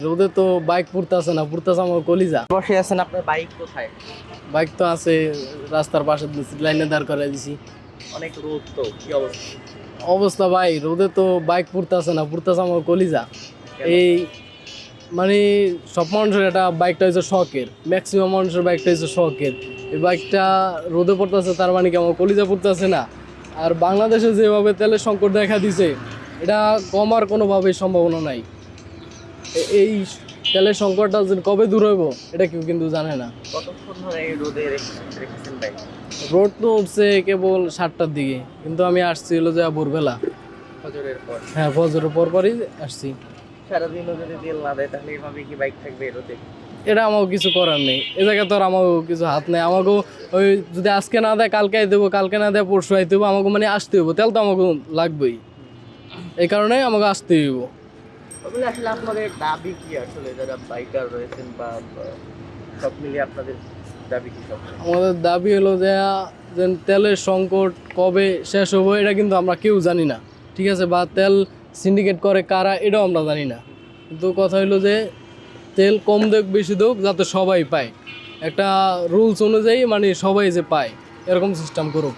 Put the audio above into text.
রোদে তো বাইক পুড়তেছে না, পুড়তেছে আমার কলিজা। বসে আছেন, আপনার বাইক কোথায়? বাইক তো আছে রাস্তার পাশে, লাইনে দাঁড় করাই দিছি। অনেক রোদ, তো কি অবস্থা? অবস্থা ভাই, রোদে তো বাইক পুড়তেছে না, পুড়তেছে আমার কলিজা। কেন? এই মানে সব মানুষের এটা বাইকটা হচ্ছে শখের, ম্যাক্সিমাম মানুষের বাইকটা হচ্ছে শখের। এই বাইকটা রোদে পড়তেছে, তার মানে কি আমার কলিজা পুড়তেছে না? আর বাংলাদেশে যেভাবে তেলের সংকট দেখা দিছে, এটা কমার কোনোভাবেই সম্ভাবনা নাই। এই তেলের সংকটটা যে কবে দূর হইব এটা কেউ কিন্তু জানে না। কতক্ষণ ধরে এই রোদে রেখেছেন বাইক? রোড তো উঠছে কেবল 7টার দিকে, কিন্তু আমি আসছি হলো যে ভোরবেলা। ফজরের পর? হ্যাঁ, ফজরের পরই আসছি। সারাদিনও যদি তেল না দেয় তাহলে এভাবে কি বাইক থাকবে এই রোদে? এটা আমাকে কিছু করার নেই, এ জায়গায় তো আর আমাকেও কিছু হাত নেই। আমাকেও ওই যদি আজকে না দেয় কালকে দেবো, কালকে না দেয় পরশু আইতে হইব, আমাকে মানে আসতে হইব, তেল তো আমাকে লাগবেই। এই কারণে আমাকে আসতে হইব। ওগুলো আসলে আপনাদের দাবি কি, আসলে যারা বাইকার রয়েছেন বা সব মিলিয়ে আপনাদের দাবি কি? সব আমাদের দাবি হলো যে তেলের সংকট কবে শেষ হবো এটা কিন্তু আমরা কেউ জানি না, ঠিক আছে? বা তেল সিন্ডিকেট করে কারা এটাও আমরা জানি না। কিন্তু কথা হলো যে তেল কম দেখ বেশি দেখ, যাতে সবাই পায়, একটা রুলস অনুযায়ী মানে সবাই যে পায় এরকম সিস্টেম করুক।